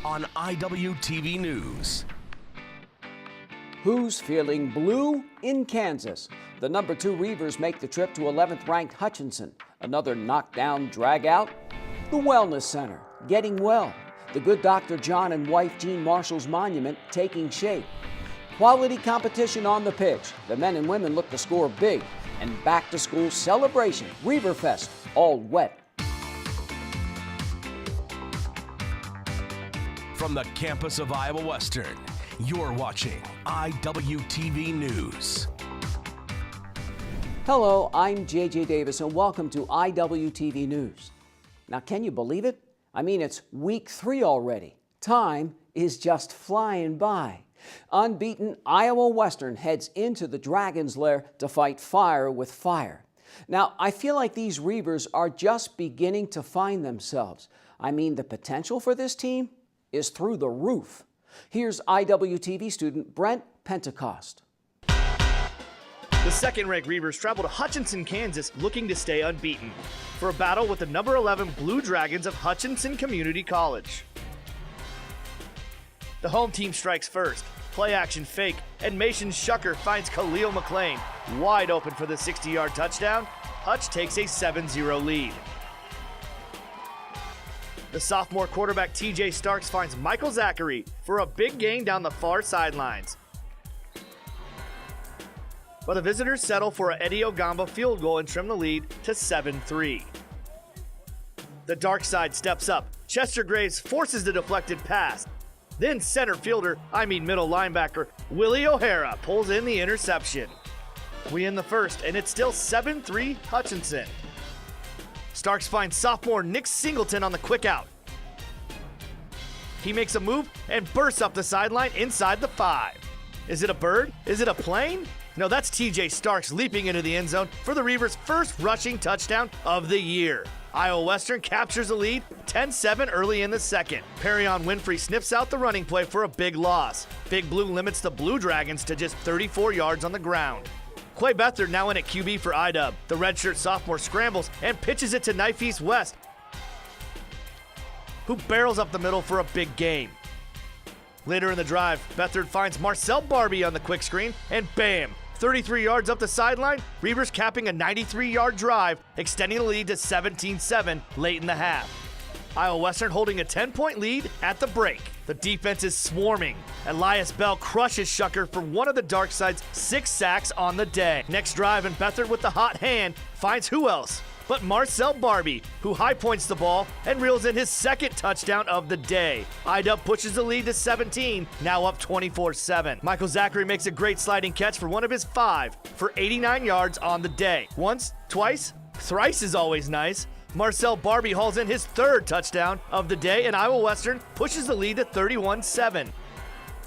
on Iwtv News. Who's feeling blue in Kansas? The number 2 Reavers make the trip to 11th ranked Hutchinson. Another knockdown drag out. The Wellness Center getting well. The Good Dr. John and wife Jean Marshall's monument taking shape. Quality competition on the pitch. The men and women look to score big. And back to school celebration. Reaverfest all wet. From the campus of Iowa Western, you're watching Iwtv News. Hello, I'm JJ Davis and welcome to Iwtv News. Now, can you believe it? I mean, it's week 3 already. Time is just flying by. Unbeaten Iowa Western heads into the Dragon's Lair to fight fire with fire. Now, I feel like these Reavers are just beginning to find themselves. I mean, the potential for this team is through the roof. Here's Iwtv student Brent Pentecost. The second-ranked Reavers travel to Hutchinson, Kansas, looking to stay unbeaten for a battle with the number 11 Blue Dragons of Hutchinson Community College. The home team strikes first. Play action fake, and Mason Shucker finds Khalil McLean wide open for the 60-yard touchdown. Hutch takes a 7-0 lead. The sophomore quarterback TJ Starks finds Michael Zachary for a big gain down the far sidelines. But the visitors settle for a Eddie Ogamba field goal and trim the lead to 7-3. The dark side steps up. Chester Graves forces the deflected pass. Then center fielder, middle linebacker, Willie O'Hara pulls in the interception. We in the first, and it's still 7-3 Hutchinson. Starks finds sophomore Nick Singleton on the quick out. He makes a move and bursts up the sideline inside the 5. Is it a bird? Is it a plane? No, that's TJ Starks leaping into the end zone for the Reavers' first rushing touchdown of the year. Iowa Western captures the lead 10-7 early in the second. Perrion Winfrey sniffs out the running play for a big loss. Big Blue limits the Blue Dragons to just 34 yards on the ground. Clay Beathard now in at QB for IW. The redshirt sophomore scrambles and pitches it to Knife East West, who barrels up the middle for a big gain. Later in the drive, Beathard finds Marcel Barbie on the quick screen, and bam! 33 yards up the sideline, Reavers capping a 93-yard drive, extending the lead to 17-7 late in the half. Iowa Western holding a 10-point lead at the break. The defense is swarming. Elias Bell crushes Shucker for one of the dark side's 6 sacks on the day. Next drive, and Beathard with the hot hand finds who else but Marcel Barbie, who high points the ball and reels in his second touchdown of the day. IW pushes the lead to 17, now up 24-7. Michael Zachary makes a great sliding catch for one of his 5 for 89 yards on the day. Once, twice, thrice is always nice. Marcel Barbie hauls in his 3rd touchdown of the day, and Iowa Western pushes the lead to 31-7.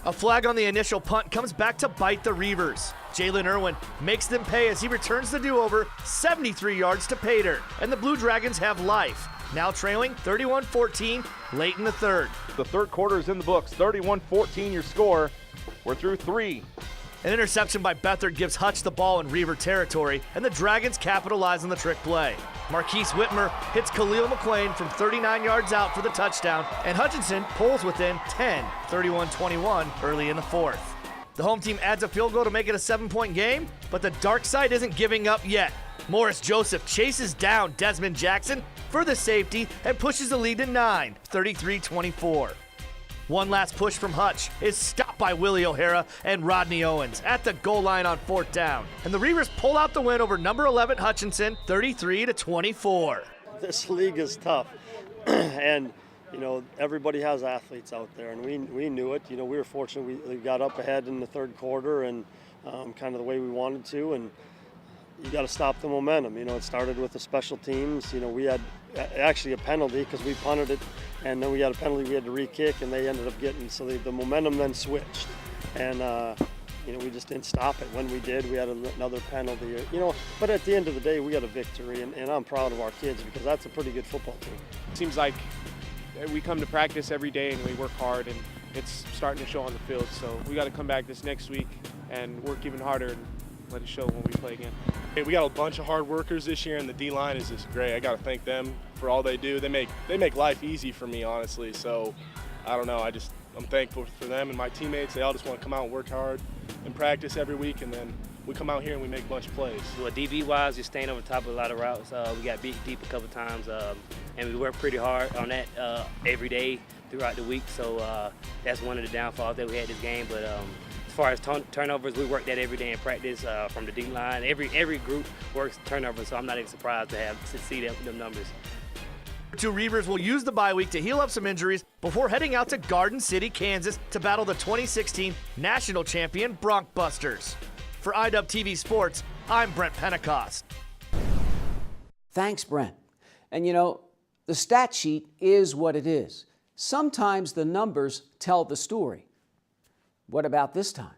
A flag on the initial punt comes back to bite the Reavers. Jalen Irwin makes them pay as he returns the do-over 73 yards to Pater, and the Blue Dragons have life, now trailing 31-14 late in the third. The third quarter is in the books, 31-14 your score. We're through 3. An interception by Beathard gives Hutch the ball in Reaver territory, and the Dragons capitalize on the trick play. Marquise Whitmer hits Khalil McLean from 39 yards out for the touchdown, and Hutchinson pulls within 10, 31-21 early in the fourth. The home team adds a field goal to make it a 7-point game, but the dark side isn't giving up yet. Morris Joseph chases down Desmond Jackson for the safety and pushes the lead to 9, 33-24. One last push from Hutch is stopped by Willie O'Hara and Rodney Owens at the goal line on 4th down. And the Reavers pull out the win over number 11 Hutchinson, 33-24. This league is tough. And, everybody has athletes out there, and we knew it. We were fortunate we got up ahead in the third quarter and kind of the way we wanted to. And you got to stop the momentum. It started with the special teams. We had actually a penalty because we punted it, and then we had a penalty we had to re-kick, and they ended up getting, so the momentum then switched. And, we just didn't stop it. When we did, we had another penalty. But at the end of the day, we got a victory, and I'm proud of our kids because that's a pretty good football team. It seems like we come to practice every day and we work hard, and it's starting to show on the field. So we got to come back this next week and work even harder and let it show when we play again. Hey, we got a bunch of hard workers this year, and the D-line is just great. I got to thank them for all they do. They make life easy for me, honestly. So I don't know, I'm thankful for them and my teammates. They all just want to come out and work hard and practice every week, and then we come out here and we make a bunch of plays. Well, DB-wise, you're staying over top of a lot of routes. We got beat deep a couple times, and we work pretty hard on that every day throughout the week. So that's one of the downfalls that we had this game. But as far as turnovers, we work that every day in practice from the D-line. Every group works turnovers, so I'm not even surprised to see them numbers. Two Reavers will use the bye week to heal up some injuries before heading out to Garden City, Kansas to battle the 2016 national champion Bronc-Busters. For Iwtv Sports, I'm Brent Pentecost. Thanks, Brent. And you know, the stat sheet is what it is. Sometimes the numbers tell the story. What about this time?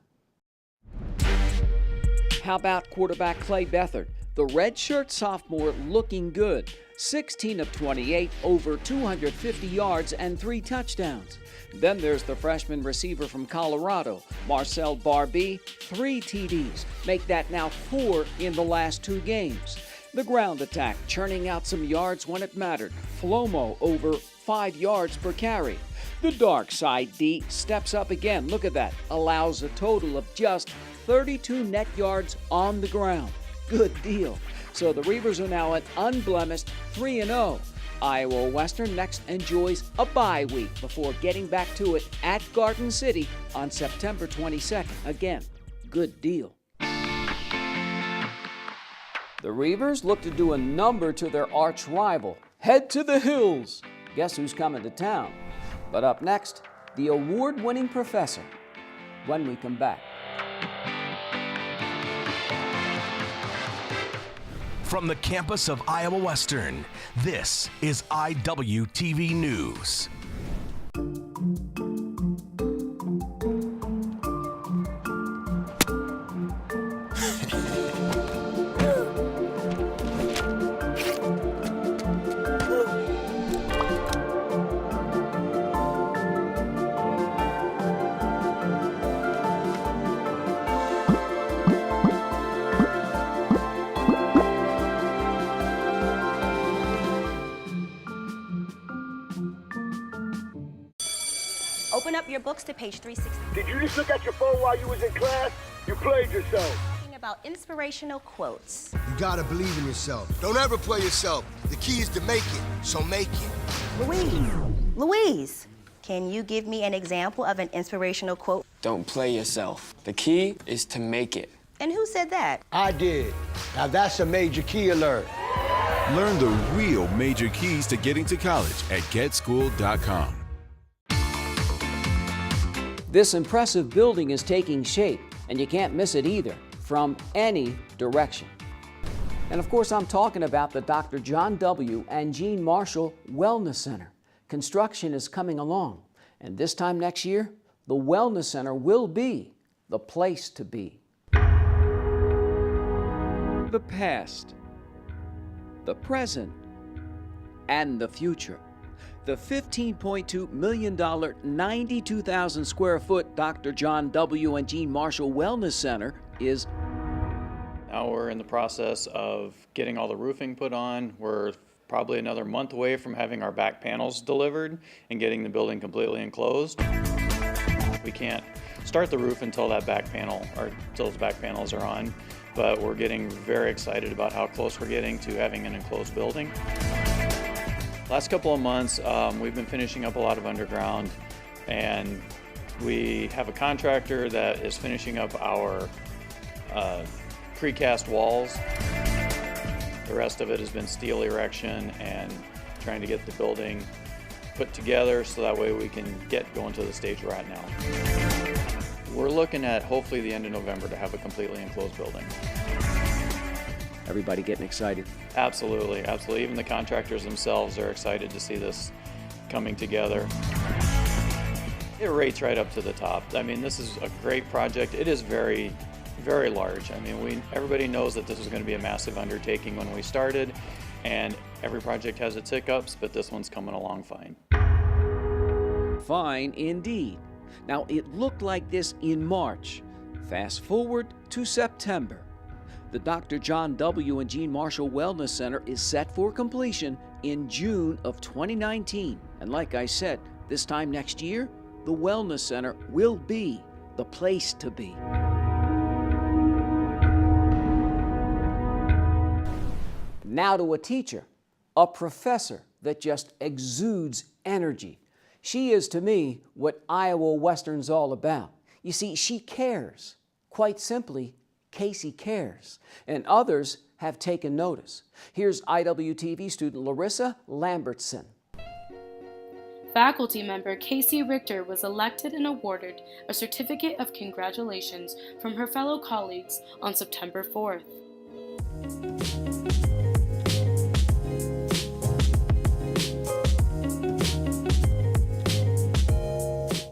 How about quarterback Clay Beathard? The redshirt sophomore looking good. 16 of 28, over 250 yards and 3 touchdowns. Then there's the freshman receiver from Colorado, Marcel Barbie, 3 TDs. Make that now 4 in the last 2 games. The ground attack, churning out some yards when it mattered. Flomo over 5 yards per carry. The dark side D steps up again. Look at that. Allows a total of just 32 net yards on the ground. Good deal. So the Reavers are now an unblemished 3-0. Iowa Western next enjoys a bye week before getting back to it at Garden City on September 22nd. Again, good deal. The Reavers look to do a number to their arch rival. Head to the hills. Guess who's coming to town? But up next, the award-winning professor when we come back. From the campus of Iowa Western, this is IWTV News. Open up your books to page 360. Did you just look at your phone while you was in class? You played yourself. Talking about inspirational quotes. You gotta believe in yourself. Don't ever play yourself. The key is to make it, so make it. Louise, can you give me an example of an inspirational quote? Don't play yourself. The key is to make it. And who said that? I did. Now that's a major key alert. Learn the real major keys to getting to college at getschool.com. This impressive building is taking shape, and you can't miss it either, from any direction. And of course, I'm talking about the Dr. John W. and Jean Marshall Wellness Center. Construction is coming along, and this time next year, the Wellness Center will be the place to be. The past, the present, and the future. The $15.2 million, 92,000 square foot Dr. John W. and Jean Marshall Wellness Center is. Now we're in the process of getting all the roofing put on. We're probably another month away from having our back panels delivered and getting the building completely enclosed. We can't start the roof until that back panel, or until those back panels are on, but we're getting very excited about how close we're getting to having an enclosed building. Last couple of months, we've been finishing up a lot of underground, and we have a contractor that is finishing up our precast walls. The rest of it has been steel erection and trying to get the building put together so that way we can get going to the stage we're at now. We're looking at hopefully the end of November to have a completely enclosed building. Everybody getting excited? Absolutely, absolutely. Even the contractors themselves are excited to see this coming together. It rates right up to the top. I mean, this is a great project. It is very, very large. I mean, everybody knows that this was going to be a massive undertaking when we started, and every project has its hiccups, but this one's coming along fine. Fine indeed. Now, it looked like this in March. Fast forward to September. The Dr. John W. and Jean Marshall Wellness Center is set for completion in June of 2019. And like I said, This time next year, the Wellness Center will be the place to be. Now to a teacher, a professor that just exudes energy. She is, to me, what Iowa Western's all about. You see, she cares. Quite simply, Casey cares. And others have taken notice. Here's IWTV student Larissa Lambertson. Faculty member Casey Richter was elected and awarded a certificate of congratulations from her fellow colleagues on September 4th.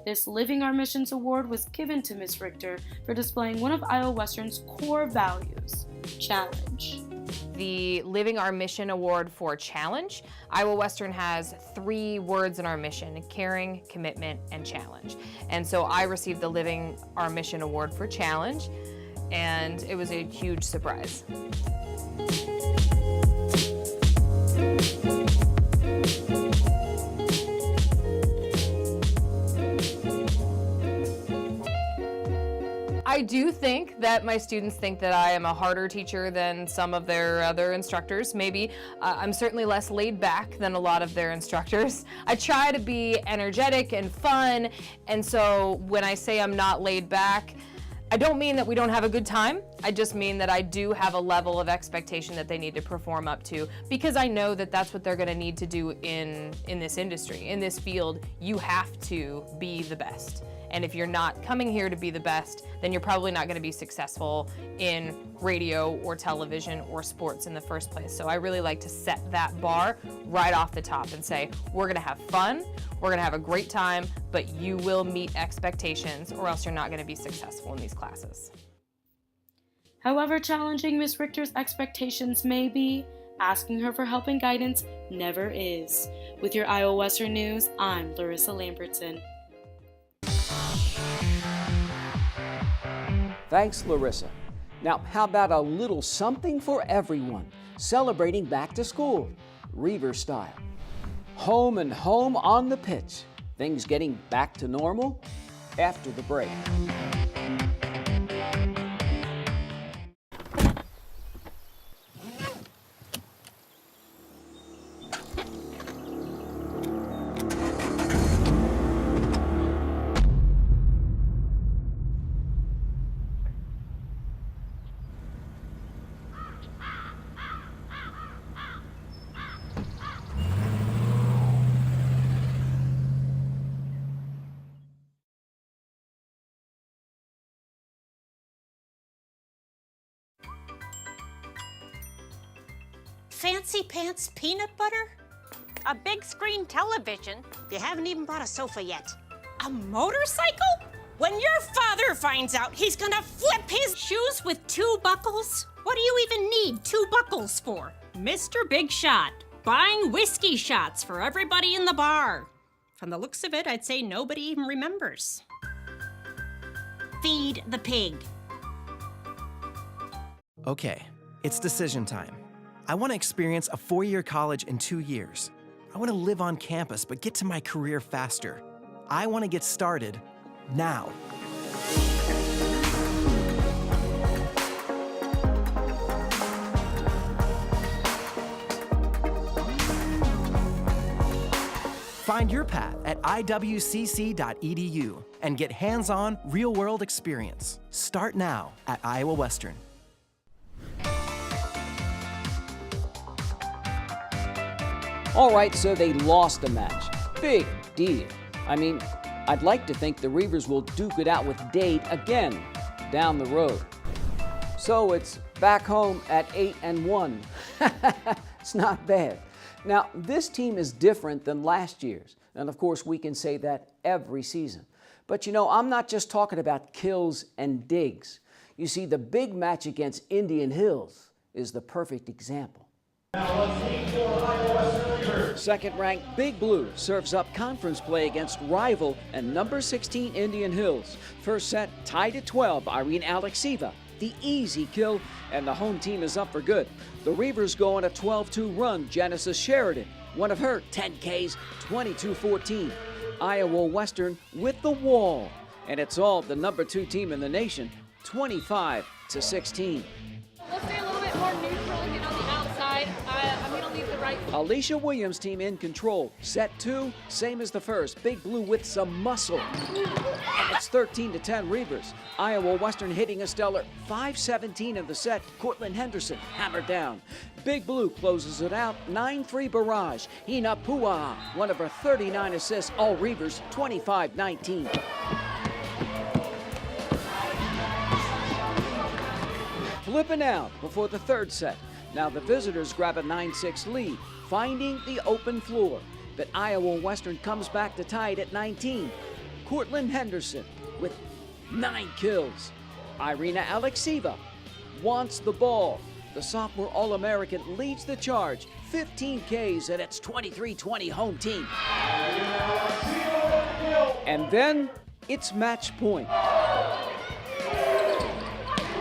This Living Our Missions Award was given to Ms. Richter for displaying one of Iowa Western's core values, challenge. The Living Our Mission Award for Challenge. Iowa Western has 3 words in our mission: caring, commitment, and challenge. And so I received the Living Our Mission Award for Challenge, and it was a huge surprise. I do think that my students think that I am a harder teacher than some of their other instructors. Maybe I'm certainly less laid back than a lot of their instructors. I try to be energetic and fun, and so when I say I'm not laid back, I don't mean that we don't have a good time. I just mean that I do have a level of expectation that they need to perform up to, because I know that that's what they're going to need to do in this industry. In this field, you have to be the best. And if you're not coming here to be the best, then you're probably not going to be successful in radio or television or sports in the first place. So I really like to set that bar right off the top and say, we're going to have fun, we're going to have a great time, but you will meet expectations or else you're not going to be successful in these classes. However challenging Ms. Richter's expectations may be, asking her for help and guidance never is. With your Iowa Western News, I'm Larissa Lambertson. Thanks, Larissa. Now, how about a little something for everyone, celebrating back to school, Reaver style. Home and home on the pitch. Things getting back to normal after the break. Fancy pants peanut butter? A big screen television. You haven't even bought a sofa yet. A motorcycle? When your father finds out, he's gonna flip his shoes with 2 buckles. What do you even need 2 buckles for? Mr. Big Shot, buying whiskey shots for everybody in the bar. From the looks of it, I'd say nobody even remembers. Feed the pig. Okay, it's decision time. I want to experience a 4-year college in 2 years. I want to live on campus, but get to my career faster. I want to get started now. Find your path at iwcc.edu and get hands-on, real-world experience. Start now at Iowa Western. All right, so they lost a match. Big deal. I mean, I'd like to think the Reavers will duke it out with Dade again down the road. So it's back home at 8-1. It's not bad. Now, this team is different than last year's. And of course, we can say that every season. But you know, I'm not just talking about kills and digs. You see, the big match against Indian Hills is the perfect example. Second-ranked Big Blue serves up conference play against rival and number 16 Indian Hills. First set tied at 12, Irene Alexieva, the easy kill, and the home team is up for good. The Reavers go on a 12-2 run. Genesis Sheridan, one of her 10 Ks, 22-14. Iowa Western with the wall. And it's all the number 2 team in the nation, 25-16. Let's stay a little bit more neutral, get on the outside. I'm going to leave the right. Alicia Williams' team in control. Set 2, same as the first. Big Blue with some muscle. And it's 13-10 Reavers. Iowa Western hitting a stellar 5-17 of the set. Cortland Henderson hammered down. Big Blue closes it out, 9-3 barrage. Hina Pua, one of her 39 assists. All Reavers, 25-19. Flipping out before the third set. Now the visitors grab a 9-6 lead, finding the open floor. But Iowa Western comes back to tie it at 19. Cortland Henderson with 9 kills. Irina Alexieva wants the ball. The sophomore All-American leads the charge, 15 Ks, and it's 23-20 home team. And then it's match point.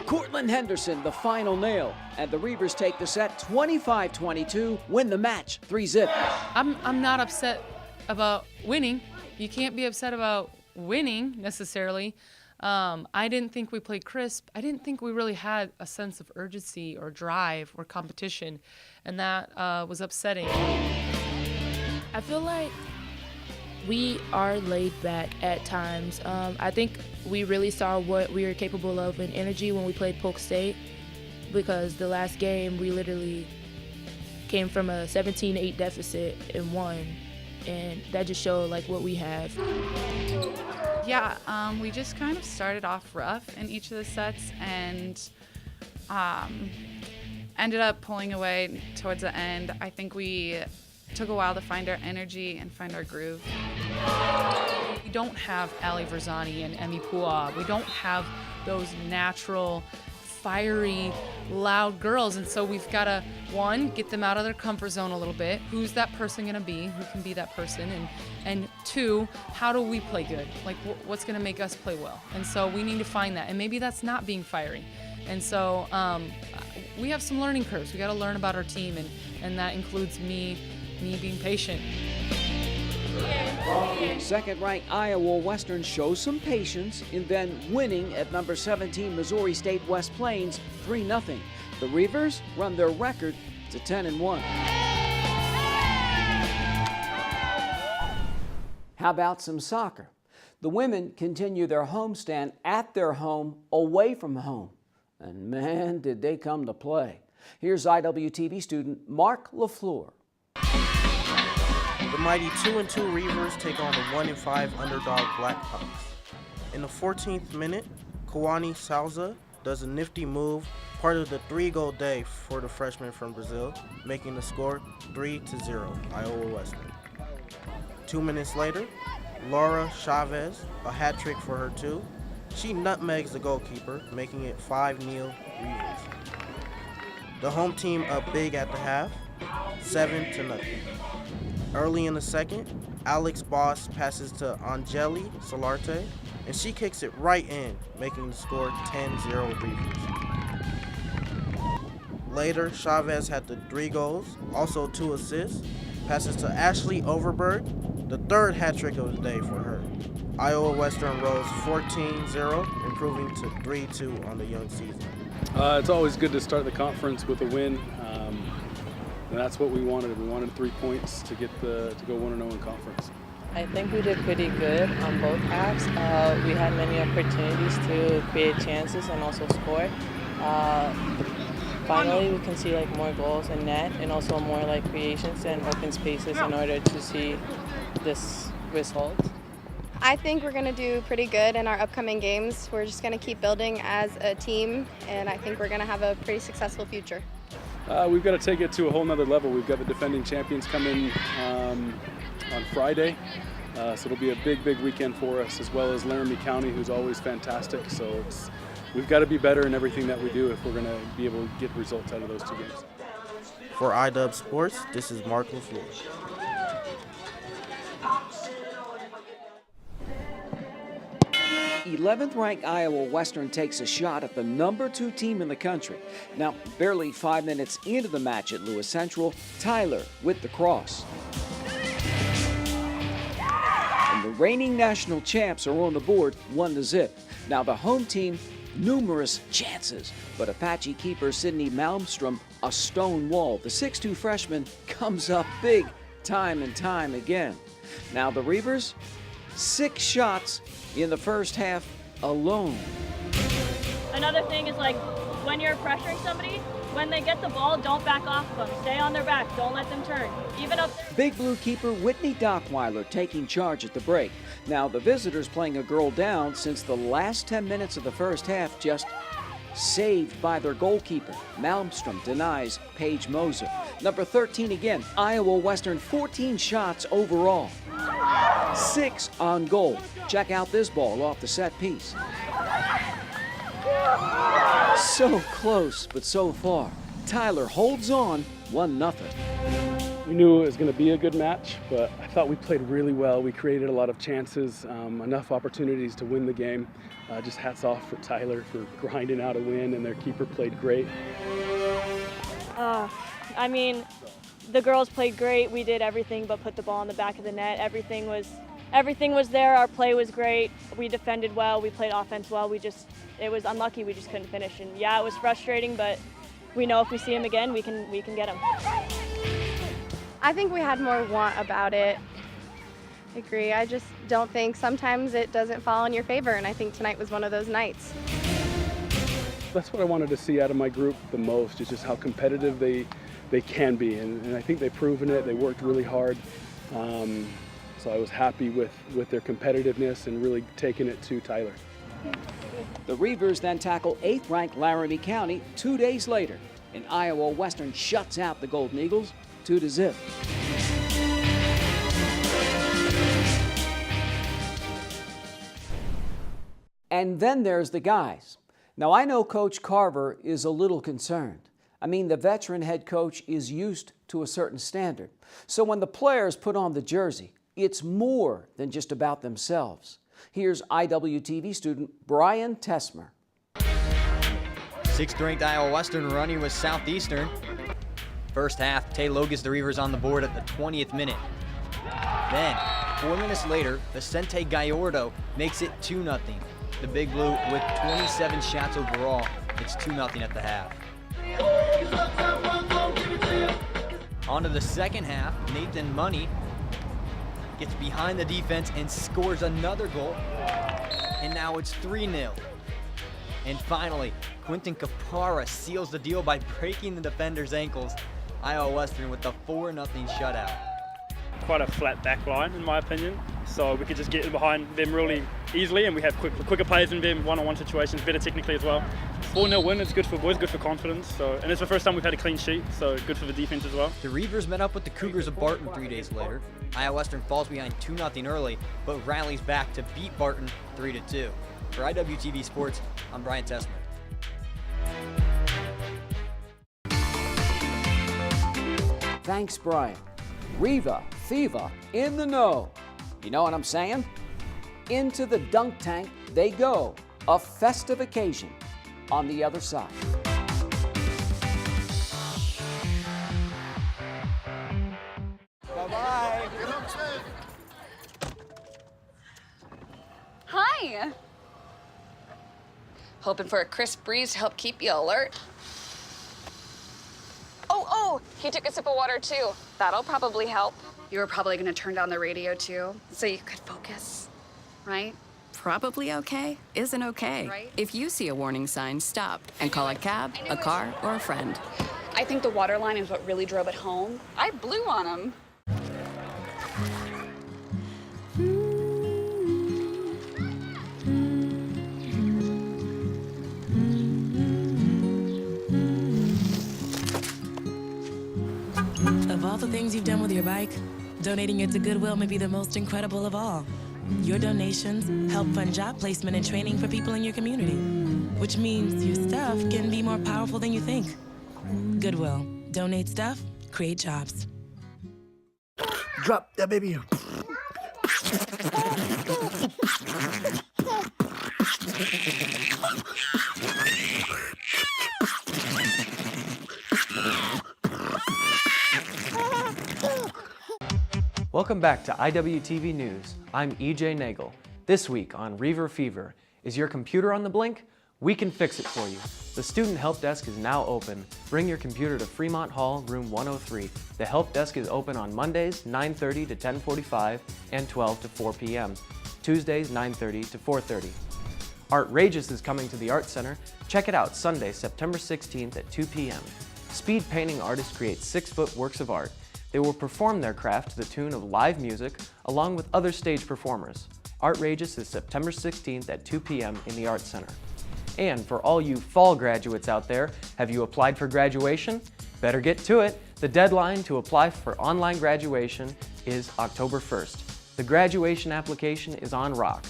Cortland Henderson, the final nail, and the Reavers take the set 25-22, win the match 3-zip. I'm not upset about winning. You can't be upset about winning necessarily. I didn't think we played crisp. I didn't think we really had a sense of urgency or drive or competition, and that was upsetting. I feel like we are laid back at times. I think we really saw what we were capable of in energy when we played Polk State, because the last game we literally came from a 17-8 deficit and won, and that just showed like what we have. Yeah, we just kind of started off rough in each of the sets and ended up pulling away towards the end. I think we took a while to find our energy and find our groove. We don't have Ali Verzani and Emi Pua. We don't have those natural, fiery, loud girls. And so we've got to, one, get them out of their comfort zone a little bit. Who's that person going to be? Who can be that person? And two, how do we play good? Like, what's going to make us play well? And so we need to find that. And maybe that's not being fiery. And so we have some learning curves. We got to learn about our team, and that includes me being patient. Second-ranked Iowa Western shows some patience in then winning at number 17 Missouri State West Plains 3-0. The Reavers run their record to 10-1. How about some soccer? The women continue their homestand at their home, away from home. And man, did they come to play. Here's Iwtv student Mark LaFleur. The mighty 2-2 Reavers take on the 1-5 underdog Blackhawks. In the 14th minute, Kawani Salza does a nifty move, part of the 3-goal day for the freshman from Brazil, making the score 3-0 Iowa Western. 2 minutes later, Laura Chavez, a hat trick for her too. She nutmegs the goalkeeper, making it 5-0 Reavers. The home team up big at the half, 7-0. Early in the second, Alex Boss passes to Angeli Solarte, and she kicks it right in, making the score 10-0 Reavers. Later, Chavez had the 3 goals, also 2 assists, passes to Ashley Overberg, the third hat trick of the day for her. Iowa Western rose 14-0, improving to 3-2 on the young season. It's always good to start the conference with a win. And that's what we wanted. We wanted 3 points to go 1-0 in conference. I think we did pretty good on both halves. We had many opportunities to create chances and also score. Finally, we can see like more goals in net and also more like creations and open spaces in order to see this result. I think we're going to do pretty good in our upcoming games. We're just going to keep building as a team, and I think we're going to have a pretty successful future. We've got to take it to a whole nother level. We've got the defending champions coming on Friday, so it'll be a big weekend for us, as well as Laramie County, who's always fantastic. So we've got to be better in everything that we do if we're going to be able to get results out of those 2 games. For IW Sports, this is Mark LaFleur. 11th-ranked Iowa Western takes a shot at the number 2 team in the country. Now, barely 5 minutes into the match at Lewis Central, Tyler with the cross. And the reigning national champs are on the board 1-0. Now the home team, numerous chances, but Apache keeper Sydney Malmstrom, a stone wall. The 6'2 freshman comes up big time and time again. Now the Reavers, 6 shots in the first half alone. Another thing is, like, when you're pressuring somebody, when they get the ball, don't back off of them. Stay on their back. Don't let them turn. Even up there. Big Blue keeper Whitney Dockweiler taking charge at the break. Now the visitors playing a girl down since the last 10 minutes of the first half, just saved by their goalkeeper. Malmstrom denies Paige Moser. Number 13 again, Iowa Western, 14 shots overall. 6 on goal. Check out this ball off the set piece. So close, but so far. Tyler holds on 1-0. We knew it was going to be a good match, but I thought we played really well. We created a lot of chances, enough opportunities to win the game. Just hats off for Tyler for grinding out a win, and their keeper played great. I mean, the girls played great. We did everything but put the ball in the back of the net. Everything was there. Our play was great. We defended well. We played offense well. It was unlucky. We just couldn't finish. And yeah, it was frustrating, but we know if we see him again, we can get him. I think we had more want about it. I agree. I just don't think sometimes it doesn't fall in your favor, and I think tonight was one of those nights. That's what I wanted to see out of my group the most, is just how competitive they can be, and I think they've proven it. They worked really hard, so I was happy with their competitiveness and really taking it to Tyler. The Reavers then tackle 8th-ranked Laramie County 2 days later, and Iowa Western shuts out the Golden Eagles 2-0. And then there's the guys. Now, I know Coach Carver is a little concerned. I mean, the veteran head coach is used to a certain standard. So when the players put on the jersey, it's more than just about themselves. Here's IWTV student Brian Tesmer. 6th-ranked Iowa Western running with Southeastern. First half, Taylor gets the Reavers on the board at the 20th minute. Then, 4 minutes later, Vicente Gallardo makes it 2-0. The Big Blue with 27 shots overall. It's 2-0 at the half. On to the second half, Nathan Money gets behind the defense and scores another goal. And now it's 3-0. And finally, Quentin Capara seals the deal by breaking the defender's ankles. Iowa Western with the 4-0 shutout. Quite a flat back line, in my opinion, so we could just get behind them really easily, and we have quicker players in them, one-on-one situations, better technically as well. 4-0 win, it's good for boys, good for confidence, and it's the first time we've had a clean sheet, so good for the defense as well. The Reavers met up with the Cougars of Barton 3 days later. Iowa Western falls behind 2-0 early, but rallies back to beat Barton 3-2. For IWTV Sports, I'm Brian Tesmer. Thanks, Brian. Riva, Thiva, in the know. You know what I'm saying? Into the dunk tank they go. A festive occasion on the other side. Bye-bye. Hi. Hoping for a crisp breeze to help keep you alert. Oh, he took a sip of water too. That'll probably help. You were probably gonna turn down the radio too, so you could focus, right? Probably okay isn't okay. Right. If you see a warning sign, stop and call a cab, a car, or a friend. I think the water line is what really drove it home. I blew on him. Of all the things you've done with your bike, donating it to Goodwill may be the most incredible of all. Your donations help fund job placement and training for people in your community, which means your stuff can be more powerful than you think. Goodwill. Donate stuff, create jobs. Drop that baby. Welcome Welcome back to IWTV News. I'm EJ Nagel. This week on Reaver Fever, is your computer on the blink? We can fix it for you. The Student Help Desk is now open. Bring your computer to Fremont Hall, room 103. The Help Desk is open on Mondays, 9:30 to 10:45 and 12 to 4 p.m. Tuesdays, 9:30 to 4:30. Artrageous is coming to the Art Center. Check it out Sunday, September 16th at 2 p.m. Speed painting artists create 6-foot works of art. They will perform their craft to the tune of live music along with other stage performers. Artrageous is September 16th at 2 p.m. in the Art Center. And for all you fall graduates out there, have you applied for graduation? Better get to it. The deadline to apply for online graduation is October 1st. The graduation application is on Rock.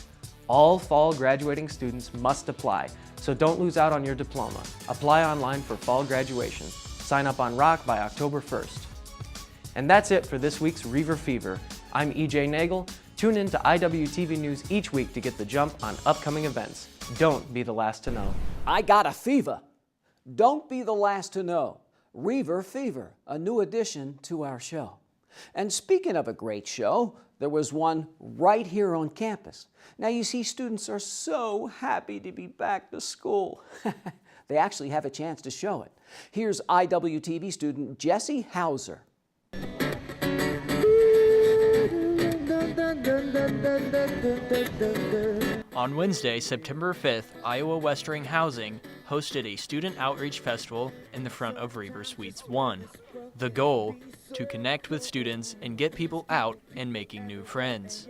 All fall graduating students must apply, so don't lose out on your diploma. Apply online for fall graduation. Sign up on Rock by October 1st. And that's it for this week's Reaver Fever. I'm EJ Nagel. Tune in to IWTV News each week to get the jump on upcoming events. Don't be the last to know. I got a fever. Don't be the last to know. Reaver Fever, a new addition to our show. And speaking of a great show, there was one right here on campus. Now you see, students are so happy to be back to school. They actually have a chance to show it. Here's IWTV student Jesse Hauser. On Wednesday, September 5th, Iowa Western Housing hosted a student outreach festival in the front of Reaver Suites 1. The goal, to connect with students and get people out and making new friends.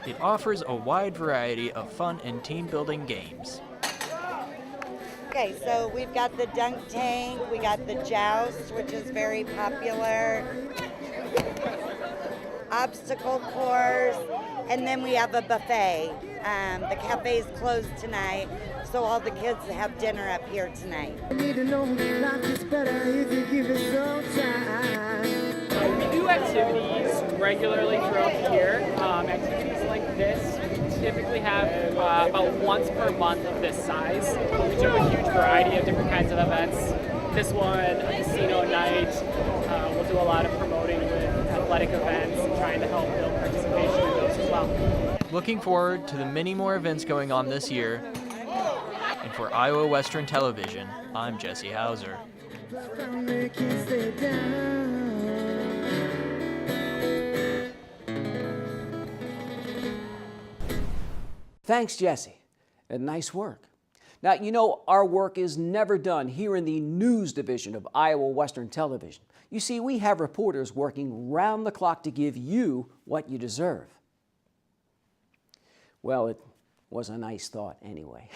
It offers a wide variety of fun and team-building games. Okay, so we've got the dunk tank, we got the joust, which is very popular, obstacle course, and then we have a buffet. The cafe's closed tonight, so all the kids have dinner up here tonight. We do activities regularly throughout the year. Activities like this typically have about once per month of this size. We do a huge variety of different kinds of events. This one, a casino night, we'll do a lot of promoting with athletic events and trying to help build participation in those as well. Looking forward to the many more events going on this year. And for Iowa Western Television, I'm Jesse Hauser. Thanks, Jesse. And nice work. Now, you know, our work is never done here in the news division of Iowa Western Television. You see, we have reporters working round the clock to give you what you deserve. Well, it was a nice thought anyway.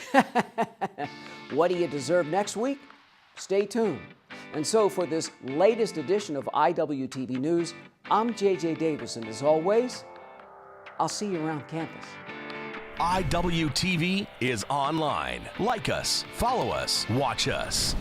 What do you deserve next week? Stay tuned. And so for this latest edition of IWTV News, I'm JJ Davis, and as always, I'll see you around campus. IWTV is online. Like us, follow us, watch us.